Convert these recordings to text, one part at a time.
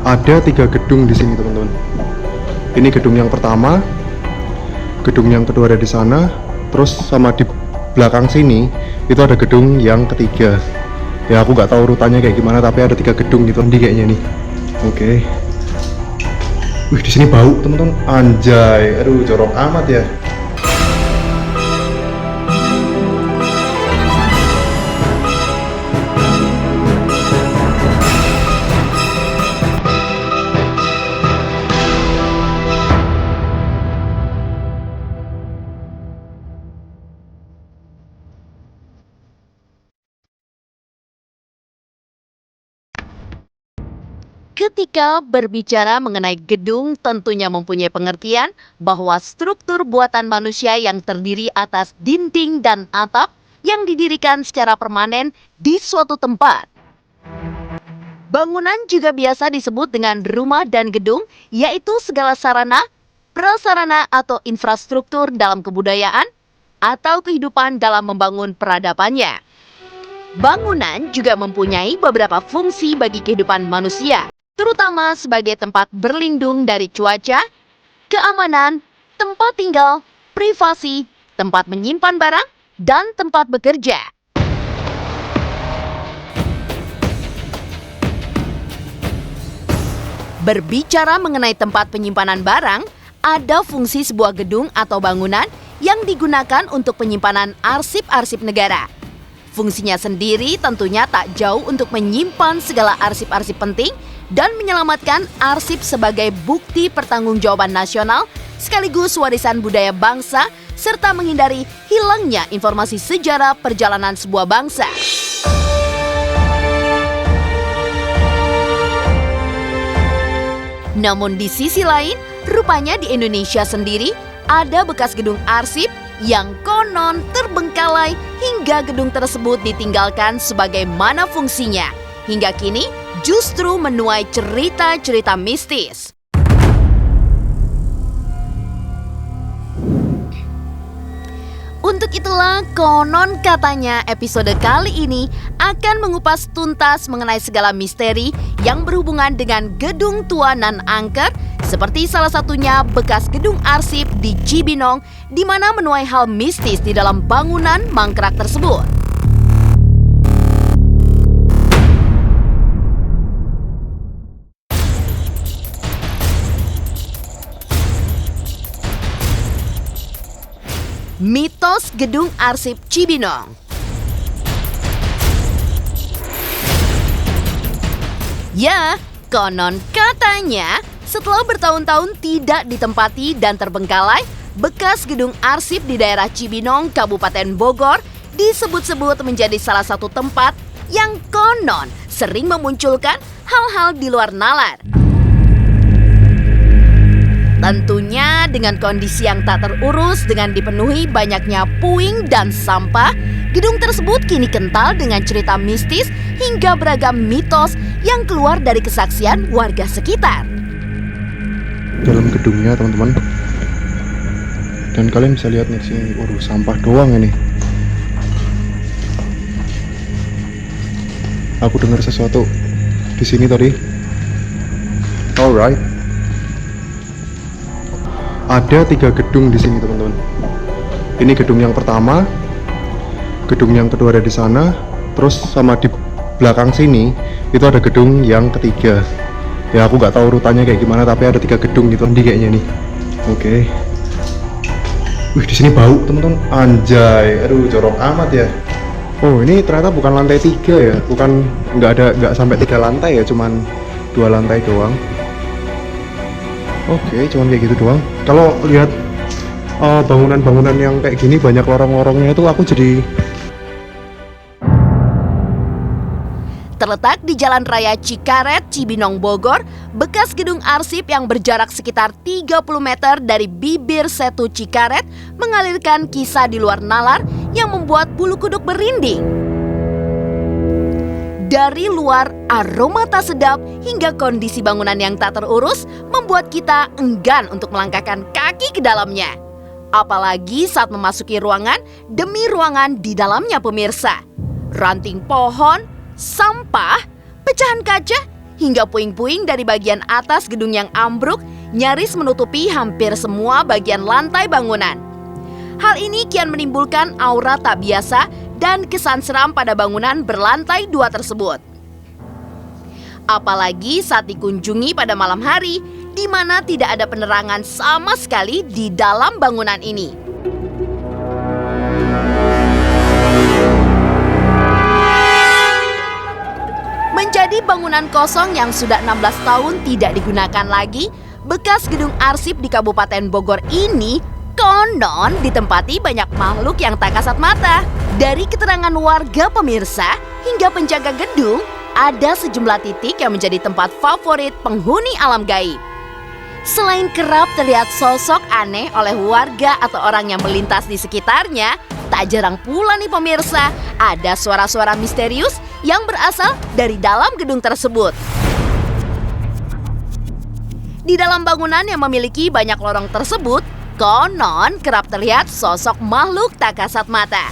Ada 3 gedung di sini teman-teman. Ini gedung yang pertama, gedung yang kedua ada di sana, terus sama di belakang sini itu ada gedung yang ketiga. Ya aku nggak tahu urutannya kayak gimana, tapi ada 3 gedung gitu di kayaknya nih. Oke. Wih, di sini bau teman-teman. Anjay, aduh jorok amat ya. Ketika berbicara mengenai gedung, tentunya mempunyai pengertian bahwa struktur buatan manusia yang terdiri atas dinding dan atap yang didirikan secara permanen di suatu tempat. Bangunan juga biasa disebut dengan rumah dan gedung, yaitu segala sarana, prasarana atau infrastruktur dalam kebudayaan atau kehidupan dalam membangun peradabannya. Bangunan juga mempunyai beberapa fungsi bagi kehidupan manusia, terutama sebagai tempat berlindung dari cuaca, keamanan, tempat tinggal, privasi, tempat menyimpan barang, dan tempat bekerja. Berbicara mengenai tempat penyimpanan barang, ada fungsi sebuah gedung atau bangunan yang digunakan untuk penyimpanan arsip-arsip negara. Fungsinya sendiri tentunya tak jauh untuk menyimpan segala arsip-arsip penting dan menyelamatkan arsip sebagai bukti pertanggungjawaban nasional sekaligus warisan budaya bangsa serta menghindari hilangnya informasi sejarah perjalanan sebuah bangsa. Namun di sisi lain, rupanya di Indonesia sendiri ada bekas gedung arsip yang konon terbengkalai hingga gedung tersebut ditinggalkan sebagaimana fungsinya. Hingga kini justru menuai cerita-cerita mistis. Untuk itulah konon katanya episode kali ini akan mengupas tuntas mengenai segala misteri yang berhubungan dengan gedung tua nan angker, seperti salah satunya bekas gedung arsip di Cibinong, di mana menuai hal mistis di dalam bangunan mangkrak tersebut. Mitos gedung arsip Cibinong. Ya, konon katanya setelah bertahun-tahun tidak ditempati dan terbengkalai, bekas gedung arsip di daerah Cibinong, Kabupaten Bogor disebut-sebut menjadi salah satu tempat yang konon sering memunculkan hal-hal di luar nalar. Tentunya dengan kondisi yang tak terurus dengan dipenuhi banyaknya puing dan sampah, gedung tersebut kini kental dengan cerita mistis hingga beragam mitos yang keluar dari kesaksian warga sekitar. Dalam gedungnya teman-teman, dan kalian bisa lihat nih sini, waduh sampah doang ini. Aku dengar sesuatu di sini tadi. Alright. Ada 3 gedung di sini teman-teman. Ini gedung yang pertama, gedung yang kedua ada di sana, terus sama di belakang sini itu ada gedung yang ketiga. Ya aku nggak tahu urutannya kayak gimana, tapi ada 3 gedung gitu di kayaknya nih. Oke. Wih, di sini bau teman-teman. Anjay, aduh jorok amat ya. Oh ini ternyata bukan lantai 3 ya, bukan, nggak sampai 3 lantai ya, cuman 2 lantai doang. Oke, cuman kayak gitu doang. Kalau lihat bangunan-bangunan yang kayak gini banyak lorong-lorongnya itu aku jadi. Terletak di Jalan Raya Cikaret, Cibinong, Bogor, bekas gedung arsip yang berjarak sekitar 30 meter dari bibir Setu Cikaret mengalirkan kisah di luar nalar yang membuat bulu kuduk berinding. Dari luar, aroma tak sedap hingga kondisi bangunan yang tak terurus membuat kita enggan untuk melangkahkan kaki ke dalamnya. Apalagi saat memasuki ruangan demi ruangan di dalamnya pemirsa. Ranting pohon, sampah, pecahan kaca, hingga puing-puing dari bagian atas gedung yang ambruk nyaris menutupi hampir semua bagian lantai bangunan. Hal ini kian menimbulkan aura tak biasa dan kesan seram pada bangunan berlantai 2 tersebut. Apalagi saat dikunjungi pada malam hari, di mana tidak ada penerangan sama sekali di dalam bangunan ini. Menjadi bangunan kosong yang sudah 16 tahun tidak digunakan lagi, bekas gedung arsip di Kabupaten Bogor ini konon ditempati banyak makhluk yang tak kasat mata. Dari keterangan warga pemirsa hingga penjaga gedung, ada sejumlah titik yang menjadi tempat favorit penghuni alam gaib. Selain kerap terlihat sosok aneh oleh warga atau orang yang melintas di sekitarnya, tak jarang pula nih pemirsa, ada suara-suara misterius yang berasal dari dalam gedung tersebut. Di dalam bangunan yang memiliki banyak lorong tersebut, konon kerap terlihat sosok makhluk tak kasat mata.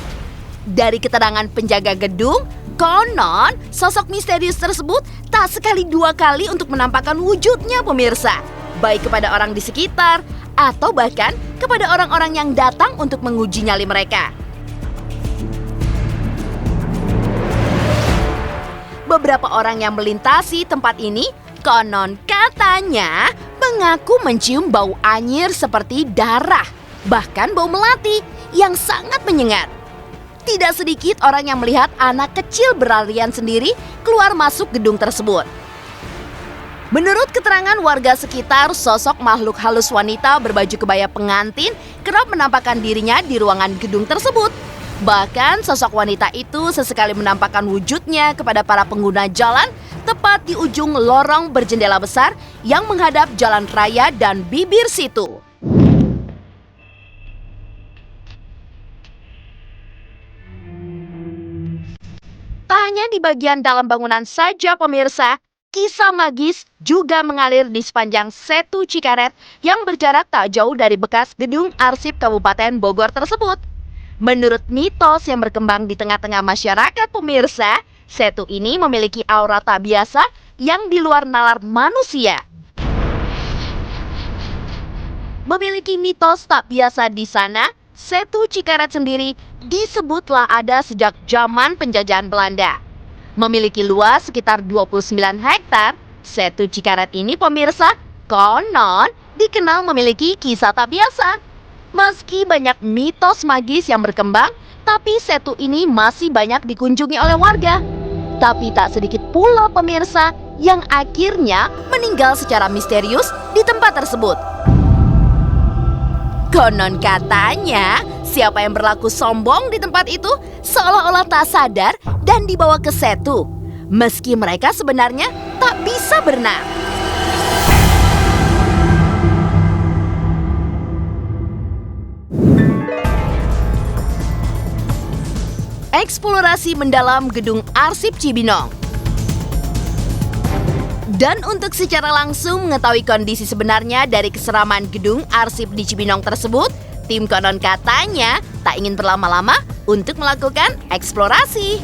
Dari keterangan penjaga gedung, konon sosok misterius tersebut tak sekali dua kali untuk menampakkan wujudnya pemirsa, baik kepada orang di sekitar atau bahkan kepada orang-orang yang datang untuk menguji nyali mereka. Beberapa orang yang melintasi tempat ini konon katanya mengaku mencium bau anyir seperti darah, bahkan bau melati yang sangat menyengat. Tidak sedikit orang yang melihat anak kecil berlarian sendiri keluar masuk gedung tersebut. Menurut keterangan warga sekitar, sosok makhluk halus wanita berbaju kebaya pengantin kerap menampakkan dirinya di ruangan gedung tersebut. Bahkan sosok wanita itu sesekali menampakkan wujudnya kepada para pengguna jalan tepat di ujung lorong berjendela besar yang menghadap jalan raya dan bibir situ. Tak hanya di bagian dalam bangunan saja pemirsa, kisah magis juga mengalir di sepanjang Setu Cikaret yang berjarak tak jauh dari bekas gedung arsip Kabupaten Bogor tersebut. Menurut mitos yang berkembang di tengah-tengah masyarakat pemirsa, setu ini memiliki aura tak biasa yang di luar nalar manusia. Memiliki mitos tak biasa di sana, Setu Cikaret sendiri disebutlah ada sejak zaman penjajahan Belanda. Memiliki luas sekitar 29 hektar, Setu Cikaret ini pemirsa konon dikenal memiliki kisah tak biasa. Meski banyak mitos magis yang berkembang, tapi setu ini masih banyak dikunjungi oleh warga. Tapi tak sedikit pula pemirsa yang akhirnya meninggal secara misterius di tempat tersebut. Konon katanya, siapa yang berlaku sombong di tempat itu seolah-olah tak sadar dan dibawa ke setu, meski mereka sebenarnya tak bisa berenang. Eksplorasi mendalam gedung arsip Cibinong. Dan untuk secara langsung mengetahui kondisi sebenarnya dari keseraman gedung arsip di Cibinong tersebut, tim konon katanya tak ingin berlama-lama untuk melakukan eksplorasi.